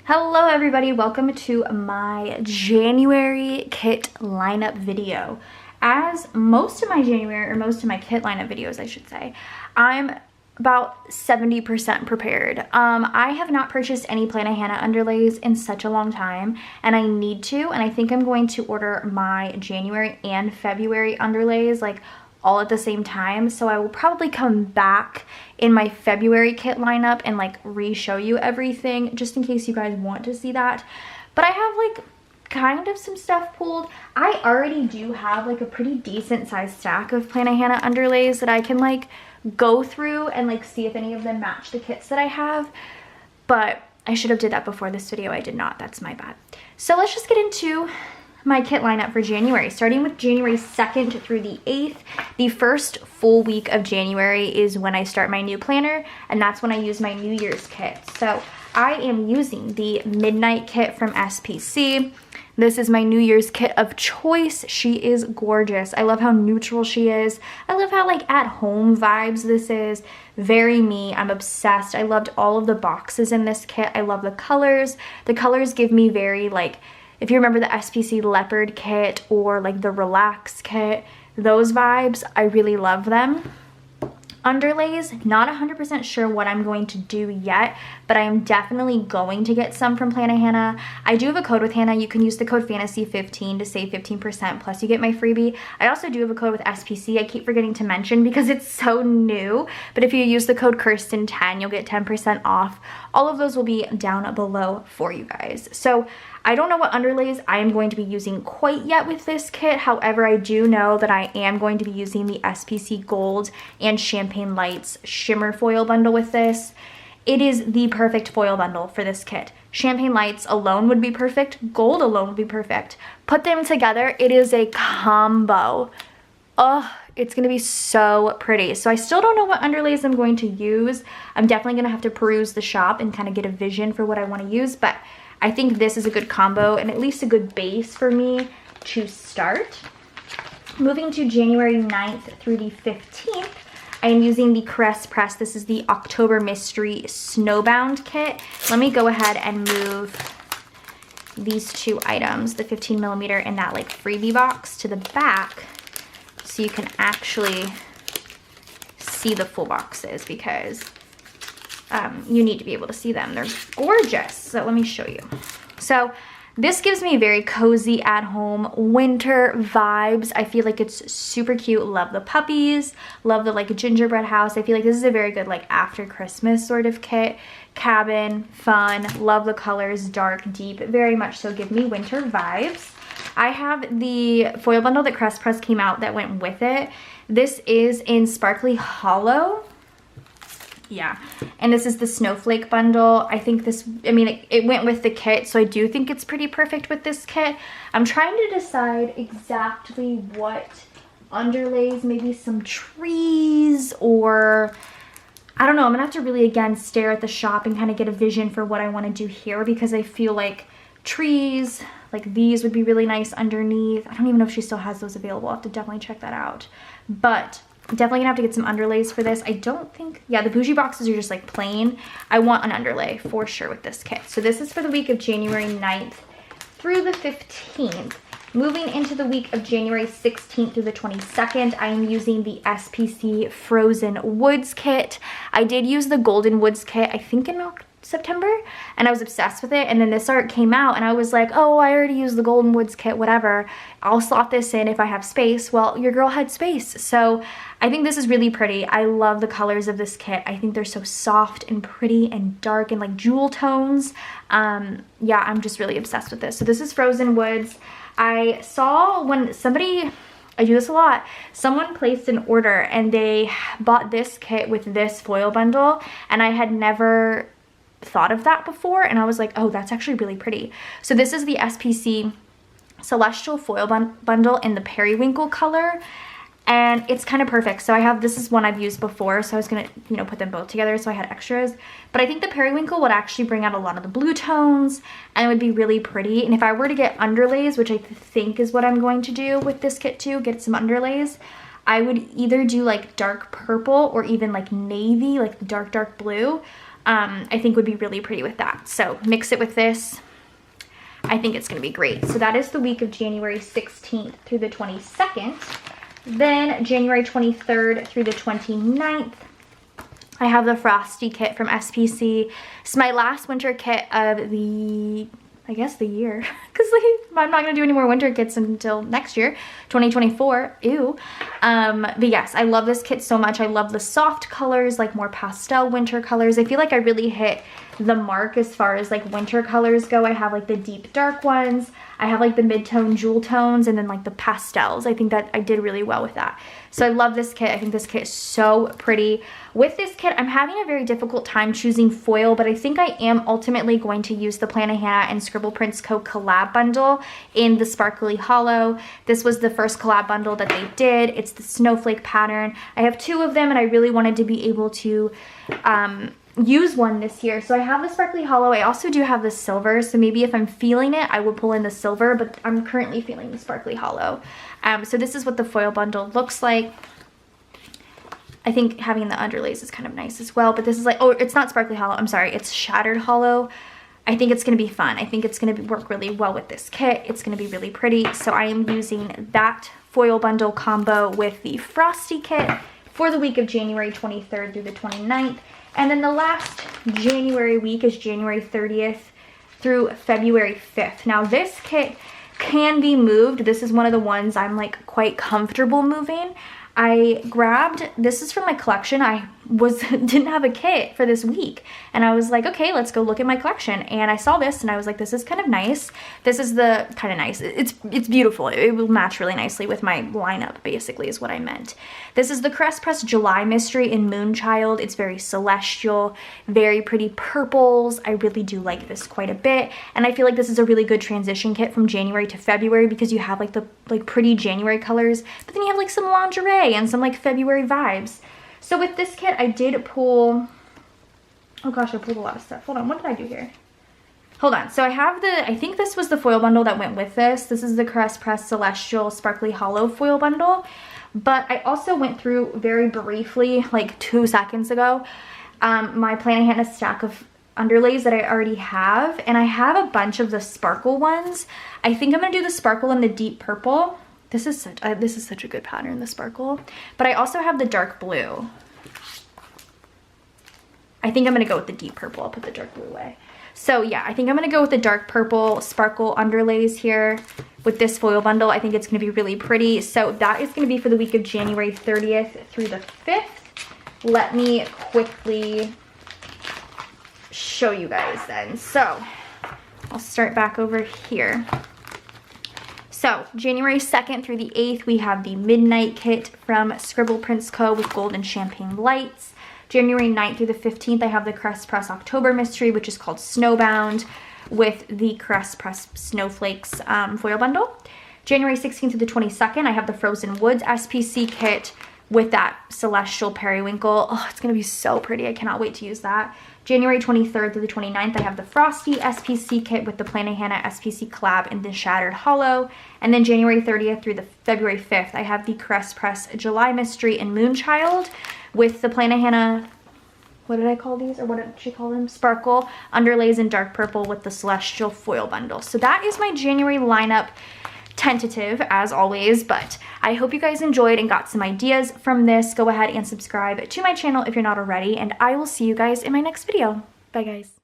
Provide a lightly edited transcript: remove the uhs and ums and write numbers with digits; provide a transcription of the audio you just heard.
Hello everybody, welcome to my January kit lineup video. As most of my January, or most of my kit lineup videos I should say, I'm about 70% prepared. I have not purchased any Planahana underlays in such a long time, and I need to, and I think I'm going to order my January and February underlays like all at the same time. So I will probably come back in my February kit lineup and like re-show you everything just in case you guys want to see that. But I have like kind of some stuff pulled. I already do have like a pretty decent sized stack of Planahana underlays that I can like go through and like see if any of them match the kits that I have. But I should have did that before this video. I did not. That's my bad. So let's just get into my kit lineup for January, starting with January 2nd through the 8th. The first full week of January is when I start my new planner, and that's when I use my New Year's kit. So I am using the Midnight kit from SPC. This is my New Year's kit of choice. She is gorgeous. I love how neutral she is. I love how like at home vibes this is. Very me. I'm obsessed. I loved all of the boxes in this kit. I love the colors. The colors give me very like, if you remember the SPC Leopard kit or like the Relax kit, those vibes, I really love them. Underlays, not 100% sure what I'm going to do yet, but I am definitely going to get some from Planahana. I do have a code with Hannah. You can use the code Fantasy15 to save 15%, plus you get my freebie. I also do have a code with SPC. I keep forgetting to mention because it's so new, but if you use the code Kirsten10, you'll get 10% off. All of those will be down below for you guys. So I don't know what underlays I am going to be using quite yet with this kit. However, I do know that I am going to be using the SPC Gold and Champagne Lights Shimmer Foil Bundle with this. It is the perfect foil bundle for this kit. Champagne Lights alone would be perfect. Gold alone would be perfect. Put them together, it is a combo. Oh, it's gonna be so pretty. So I still don't know what underlays I'm going to use. I'm definitely gonna have to peruse the shop and kind of get a vision for what I want to use, but I think this is a good combo and at least a good base for me to start. Moving to January 9th through the 15th, I am using the Caress Press. This is the October Mystery Snowbound kit. Let me go ahead and move these two items, the 15mm and that like freebie box, to the back so you can actually see the full boxes because you need to be able to see them. They're gorgeous. So let me show you. So this gives me very cozy at home winter vibes. I feel like it's super cute. Love the puppies. Love the like gingerbread house. I feel like this is a very good like after Christmas sort of kit. Cabin, fun. Love the colors, dark, deep. Very much so give me winter vibes. I have the foil bundle that Caress Press came out that went with it. This is in Sparkly Hollow. Yeah, and this is the Snowflake bundle. I think this, I mean, it went with the kit, so I do think it's pretty perfect with this kit. I'm trying to decide exactly what underlays, maybe some trees, or I don't know. I'm gonna have to really, again, stare at the shop and kind of get a vision for what I want to do here, because I feel like trees like these would be really nice underneath. I don't even know if she still has those available. I'll have to definitely check that out, but definitely gonna have to get some underlays for this. I don't think, yeah, the bougie boxes are just like plain. I want an underlay for sure with this kit. So this is for the week of January 9th through the 15th. Moving into the week of January 16th through the 22nd, I am using the SPC Frozen Woods kit. I did use the Golden Woods kit, I think in September, and I was obsessed with it, and then this art came out and I was like, oh, I already used the Golden Woods kit, whatever, I'll slot this in if I have space. Well, your girl had space, so I think this is really pretty. I love the colors of this kit. I think they're so soft and pretty and dark and like jewel tones. Yeah, I'm just really obsessed with this. So this is Frozen Woods. I saw when somebody, I do this a lot, someone placed an order and they bought this kit with this foil bundle, and I had never thought of that before, and I was like, oh, that's actually really pretty. So this is the SPC Celestial Foil Bundle in the Periwinkle color, and it's kind of perfect. So I have, this is one I've used before, so I was gonna, you know, put them both together so I had extras, but I think the Periwinkle would actually bring out a lot of the blue tones and it would be really pretty. And if I were to get underlays, which I think is what I'm going to do with this kit too, get some underlays, I would either do like dark purple or even like navy, like the dark blue. I think would be really pretty with that. So mix it with this. I think it's gonna be great. So that is the week of January 16th through the 22nd. Then January 23rd through the 29th, I have the Frosty kit from SPC. It's my last winter kit of the, I guess, the year, because I'm not gonna do any more winter kits until next year, 2024, ew. But yes, I love this kit so much. I love the soft colors, like more pastel winter colors. I feel like I really hit the mark as far as like winter colors go. I have like the deep dark ones, I have like the mid-tone jewel tones, and then like the pastels. I think that I did really well with that. So I love this kit. I think this kit is so pretty. With this kit, I'm having a very difficult time choosing foil, but I think I am ultimately going to use the Planet Hannah and Scribble Prints Co. collab bundle in the Sparkly Hollow. This was the first collab bundle that they did. It's the snowflake pattern. I have 2 of them, and I really wanted to be able to use one this year. So I have the Sparkly Hollow. I also do have the silver, so maybe if I'm feeling it, I will pull in the silver, but I'm currently feeling the Sparkly Hollow. So this is what the foil bundle looks like. I think having the underlays is kind of nice as well, but this is like, oh, it's not Sparkly Hollow, I'm sorry, it's Shattered Hollow. I think it's gonna be fun. I think it's gonna work really well with this kit. It's gonna be really pretty. So I am using that foil bundle combo with the Frosty kit for the week of January 23rd through the 29th. And then the last January week is January 30th through February 5th. Now this kit can be moved. This is one of the ones I'm like quite comfortable moving. I grabbed, this is from my collection. I didn't have a kit for this week, and I was like, okay, let's go look at my collection. And I saw this and I was like, this is kind of nice. This is the kind of nice, it's beautiful. It will match really nicely with my lineup, basically is what I meant. This is the Crest Press July Mystery in Moonchild. It's very celestial, very pretty purples. I really do like this quite a bit, and I feel like this is a really good transition kit from January to February, because you have like the pretty January colors, but then you have like some lingerie and some like February vibes. So with this kit, I did pull, oh gosh, I pulled a lot of stuff. Hold on, what did I do here? Hold on, so I have I think this was the foil bundle that went with this. This is the Crest Press Celestial Sparkly Hollow foil bundle. But I also went through very briefly, like 2 seconds ago, my Planet Hannah stack of underlays that I already have. And I have a bunch of the sparkle ones. I think I'm gonna do the sparkle in the deep purple. This is such a good pattern, the sparkle. But I also have the dark blue. I think I'm gonna go with the deep purple. I'll put the dark blue away. So yeah, I think I'm gonna go with the dark purple sparkle underlays here with this foil bundle. I think it's gonna be really pretty. So that is gonna be for the week of January 30th through the 5th. Let me quickly show you guys then. So I'll start back over here. So January 2nd through the 8th, we have the Midnight Kit from Scribble Prints Co. with gold and champagne lights. January 9th through the 15th, I have the Crest Press October Mystery, which is called Snowbound, with the Crest Press Snowflakes foil bundle. January 16th through the 22nd, I have the Frozen Woods SPC kit with that Celestial Periwinkle. Oh, it's gonna be so pretty. I cannot wait to use that. January 23rd through the 29th, I have the Frosty SPC kit with the Planet Hannah SPC collab in the Shattered Hollow. And then January 30th through the February 5th, I have the Crest Press July Mystery in Moonchild with the Planet Hannah, what did I call these? Or what did she call them? Sparkle underlays in dark purple with the Celestial foil bundle. So that is my January lineup. Tentative as always, but I hope you guys enjoyed and got some ideas from this. Go ahead and subscribe to my channel if you're not already, and I will see you guys in my next video. Bye guys.